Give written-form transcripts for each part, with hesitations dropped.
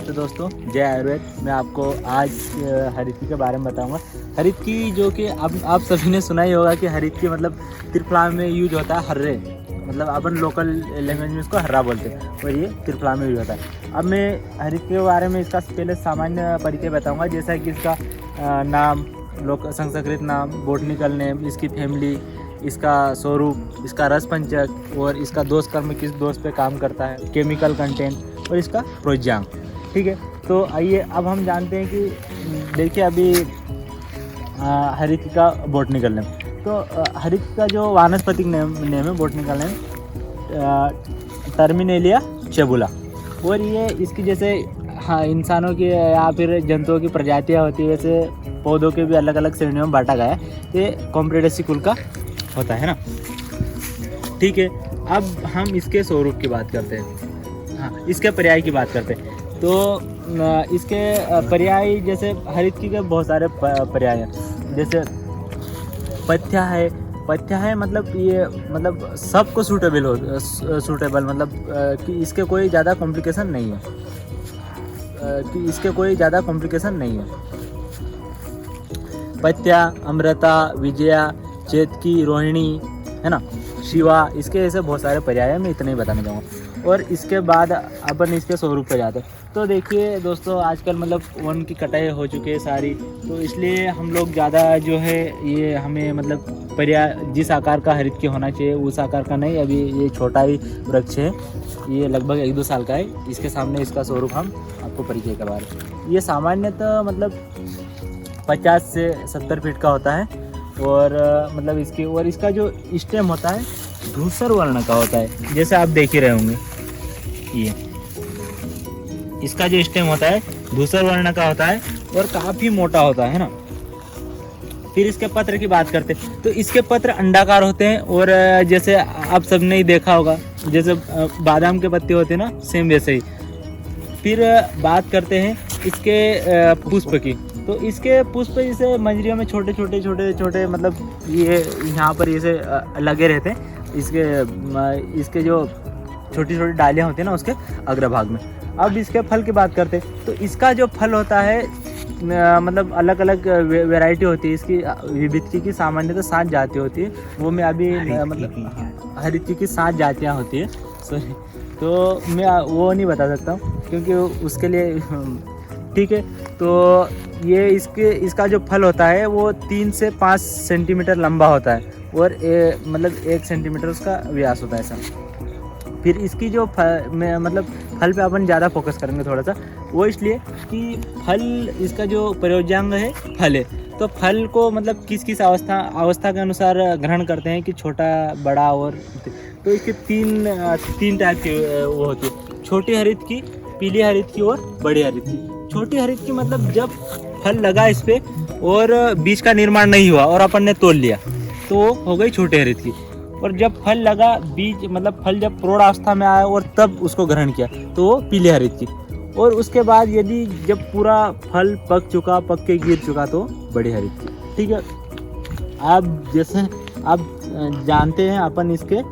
नमस्ते दोस्तों, जय आयुर्वेद। मैं आपको आज हरित के बारे में बताऊंगा। हरित की जो कि अब आप सभी ने सुना ही होगा कि हरित की मतलब त्रिफला में यूज होता है हर्रे, मतलब अपन लोकल लैंग्वेज में इसको हर्रा बोलते हैं और ये त्रिफला में यूज होता है। अब मैं हरित के बारे में इसका पहले सामान्य परिचय बताऊँगा, जैसा कि इसका नाम, संस्कृत नाम, बोटनिकल नेम, इसकी फैमिली, इसका स्वरूप, इसका रस पंचक और इसका दोष कर्म किस दोष पे काम करता है, केमिकल कंटेंट और इसका प्रोज्यांग। ठीक है, तो आइए अब हम जानते हैं कि देखिए अभी हरित का बोटनिकल नेम, तो हरित का जो वानस्पतिक नेम है बोटनिकल नेम टर्मिनेलिया चेबुला। और ये इसकी जैसे इंसानों की या फिर जंतुओं की प्रजातियाँ होती है, वैसे पौधों के भी अलग अलग श्रेणियों में बांटा गया है। ये कॉम्प्रेडेसी कुल का होता है ना। ठीक है, अब हम इसके स्वरूप की बात करते हैं। हाँ, इसके पर्याय की बात करते हैं। तो इसके पर्याय जैसे हरित की के बहुत सारे पर्याय हैं। जैसे पथ्या है मतलब ये मतलब सबको सूटेबल मतलब कि इसके कोई ज़्यादा कॉम्प्लिकेशन नहीं है पथ्या, अमृता, विजया, चेतकी, रोहिणी, है ना, शिवा, इसके ऐसे बहुत सारे पर्याय हैं। मैं इतना ही बताना चाहूँगा। और इसके बाद अपन इसके स्वरूप पर जाते हैं। तो देखिए दोस्तों, आजकल मतलब वन की कटाई हो चुकी है सारी, तो इसलिए हम लोग ज़्यादा जो है ये हमें मतलब पर्याय जिस आकार का हरित के होना चाहिए उस आकार का नहीं। अभी ये छोटा ही वृक्ष है, ये लगभग 1-2 साल का है। इसके सामने इसका स्वरूप हम आपको परिचय करवा रहे हैं। ये सामान्यतः मतलब 50 से 70 फीट का होता है और मतलब इसका जो स्टेम होता है धूसर वर्ण का होता है, जैसे आप देख ही रहे होंगे। ये इसका जो स्टेम होता है धूसर वर्ण का होता है और काफ़ी मोटा होता है ना। फिर इसके पत्र की बात करते हैं, तो इसके पत्र अंडाकार होते हैं और जैसे आप सबने ही देखा होगा, जैसे बादाम के पत्ते होते हैं ना, सेम वैसे ही। फिर बात करते हैं इसके पुष्प की, तो इसके पुष्प जैसे मंजरियों में छोटे मतलब ये यहाँ पर जैसे लगे रहते हैं। इसके जो छोटी डालियाँ होती हैं ना उसके अग्रभाग में। अब इसके फल की बात करते हैं, तो इसका जो फल होता है मतलब अलग अलग वैरायटी होती है इसकी। विभिन्न की सामान्यतः 7 जातियाँ होती है, वो मैं अभी मतलब हरित की 7 जातियाँ होती है, सॉरी, तो मैं वो नहीं बता सकता हूँ क्योंकि उसके लिए ठीक है। तो ये इसका जो फल होता है वो 3 से 5 सेंटीमीटर लंबा होता है और मतलब 1 सेंटीमीटर उसका व्यास होता है ऐसा। फिर इसकी जो फल पे अपन ज़्यादा फोकस करेंगे थोड़ा सा, वो इसलिए कि फल इसका जो प्रयोज्यांग है फल है, तो फल को मतलब किस अवस्था के अनुसार ग्रहण करते हैं कि छोटा, बड़ा और, तो इसके तीन टाइप की वो होती है, छोटी हरित की, पीली हरित की और बड़ी हरित की। छोटी हरित की मतलब जब फल लगा इस पे और बीज का निर्माण नहीं हुआ और अपन ने तोड़ लिया तो वो हो गई छोटी हरित की। और जब फल लगा, बीज मतलब फल जब प्रौढ़ावस्था में आया और तब उसको ग्रहण किया तो वो पीले हरित की। और उसके बाद यदि जब पूरा फल पक के गिर चुका तो बड़ी हरित की। ठीक है, आप जैसे आप जानते हैं अपन इसके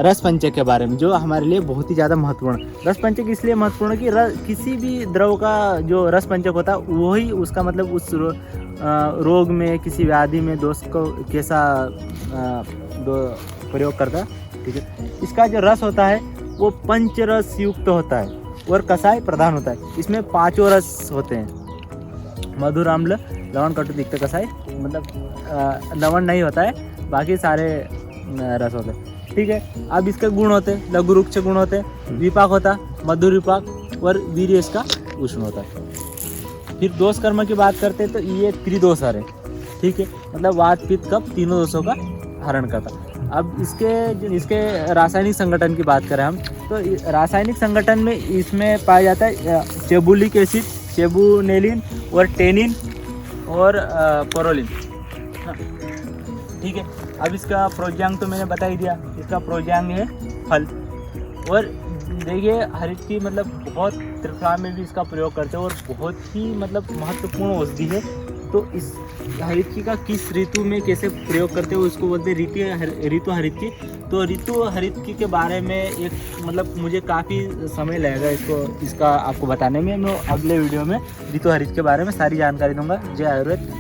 रस पंचक के बारे में, जो हमारे लिए बहुत ही ज़्यादा महत्वपूर्ण। रस पंचक इसलिए महत्वपूर्ण कि किसी भी द्रव का जो रस पंचक होता है वही उसका मतलब उस रोग में, किसी व्याधि में दोष को कैसा प्रयोग करता है। ठीक है, इसका जो रस होता है वो पंचरस युक्त होता है और कसाय प्रधान होता है। इसमें 5 रस होते हैं, मधुर, अम्ल, लवण, कटु, तिक्त, कसाय। मतलब लवण नहीं होता है, बाकी सारे रस होते हैं। ठीक है, अब इसके गुण होते हैं, लघु रुक्ष गुण होते हैं, विपाक होता है, मधुर विपाक और वीर्य इसका उष्ण होता है। फिर दोष कर्म की बात करते हैं, तो ये त्रिदोषहर है। ठीक है, मतलब वात, पित्त, कफ तीनों दोषों का हरण करता है। अब इसके रासायनिक संगठन की बात करें हम, तो रासायनिक संगठन में इसमें पाया जाता है चेबुलिक एसिड, चेबुनेलिन और टेनिन और पोरोलिन। ठीक है, अब इसका प्रोज्यांग तो मैंने बता ही दिया। इसका प्रोज्यांग है फल। और देखिए हरित की मतलब बहुत त्रिफला में भी इसका प्रयोग करते हैं और बहुत ही मतलब महत्वपूर्ण औषधि है तो इस हरितकी का किस ऋतु में कैसे प्रयोग करते हो उसको बोलते हैं ऋतु हरितकी। तो ऋतु हरितकी के बारे में एक मतलब मुझे काफ़ी समय लगेगा इसका आपको बताने में। मैं अगले वीडियो में ऋतु हरित के बारे में सारी जानकारी दूंगा। जय आयुर्वेद।